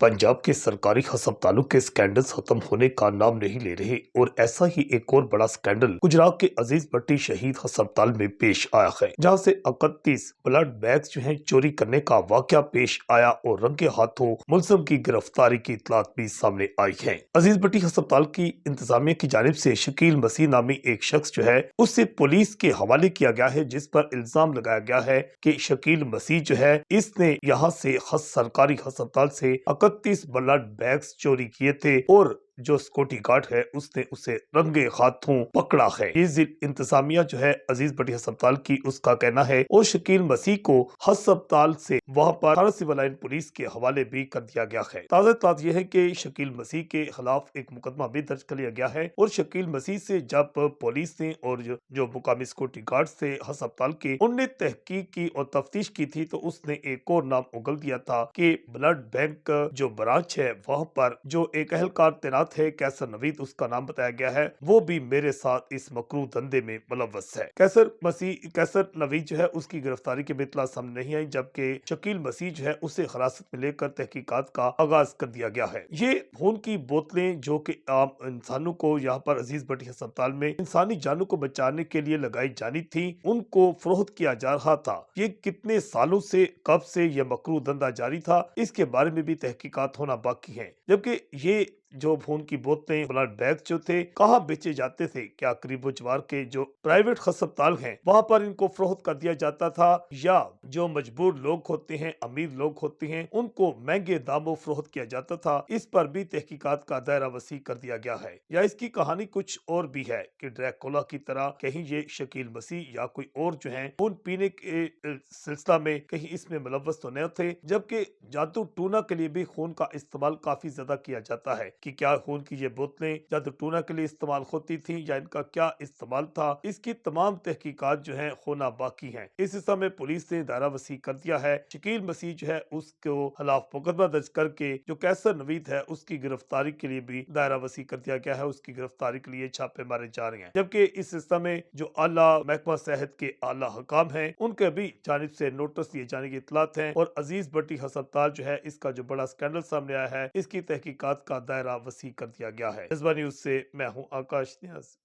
पंजाब के सरकारी अस्पतालों के स्कैंडल्स खत्म होने का नाम नहीं ले रहे और ऐसा ही एक और बड़ा स्कैंडल गुजरात के अजीज भट्टी शहीद अस्पताल में पेश आया है, जहां से 31 ब्लड बैग्स जो हैं चोरी करने का वाकया पेश आया और रंगे हाथों मुलजिम की गिरफ्तारी की इतलात भी सामने आई है। अजीज भट्टी अस्पताल की इंतजामिया की जानिब से शकील मसीह नामी एक शख्स जो है उससे पुलिस के हवाले किया गया है, जिस पर इल्जाम लगाया गया है कि शकील मसीह जो है इसने यहाँ से सरकारी अस्पताल से 31 ब्लड बैग्स चोरी किए थे और जो सिक्योरिटी गार्ड है उसने उसे रंगे हाथों पकड़ा है। ये इंतजामिया जो है अजीज भट्टी अस्पताल की, उसका कहना है और शकील मसीह को अस्पताल से वहां पर सिविल लाइन पुलिस के हवाले भी कर दिया गया है। ताज़ा बात यह है कि शकील मसीह के खिलाफ एक मुकदमा भी दर्ज कर लिया गया है और शकील मसीह से जब पुलिस ने और जो मुकामी सिक्योरिटी गार्ड थे अस्पताल के, उनने तहकीक की और तफ्तीश की थी तो उसने एक और नाम उगल दिया था कि ब्लड बैंक जो ब्रांच है वहां पर जो एक अहलकार तैनात है कैसर नवीद, उसका नाम बताया गया है, वो भी मेरे साथ इस मकरू धंधे में मुलव्वस है। कैसर नवीद जो है उसकी गिरफ्तारी के इत्तला सामने नहीं आई, जबकि शकील मसीह जो है उसे हिरासत में लेकर तहकीकात का आगाज कर दिया गया है। ये खून की बोतलें जो कि आम इंसानों को यहाँ पर अजीज भट्टी अस्पताल में इंसानी जानों को बचाने के लिए लगाई जानी थी, उनको फरोख्त किया जा रहा था। ये कितने सालों से, कब से ये मकरू धंधा जारी था, इसके बारे में भी तहकीकात होना बाकी है। जबकि ये जो खून की बोतलें, ब्लड बैग जो थे, कहाँ बेचे जाते थे? क्या करीबो जवार के जो प्राइवेट अस्पताल हैं वहां पर इनको फरोख्त कर दिया जाता था, या जो मजबूर लोग होते हैं, अमीर लोग होते हैं, उनको महंगे दामों फरोख्त किया जाता था? इस पर भी तहकीकात का दायरा वसी कर दिया गया है। या इसकी कहानी कुछ और भी है कि ड्रैकुला की तरह कहीं ये शकील मसीह या कोई और जो है खून पीने के सिलसिला में कहीं इसमें मुलव्वस तो नहीं थे, जबकि जादू टूना के लिए भी खून का इस्तेमाल काफी ज्यादा किया जाता है कि क्या खून की ये बोतलें जादू टूना के लिए इस्तेमाल होती थी या इनका क्या इस्तेमाल था, इसकी तमाम तहकीकात जो है होना बाकी है। इस समय पुलिस ने दायरा वसी कर दिया है। शकील मसीह जो है उसको खिलाफ मुकदमा दर्ज करके जो कैसर नवीद है उसकी गिरफ्तारी के लिए भी दायरा वसी कर दिया गया है। उसकी गिरफ्तारी के लिए छापे मारे जा रहे हैं, जबकि इस समय जो आला महकमा सेहत के आला हकाम है उनके भी जानिब से नोटिस दिए जाने की इतलात है और अजीज भट्टी अस्पताल जो है इसका जो बड़ा स्कैंडल सामने आया है इसकी तहकीकात का दायरा वसी कर दिया गया है। जज्बा न्यूज से मैं हूं आकाश न्याज।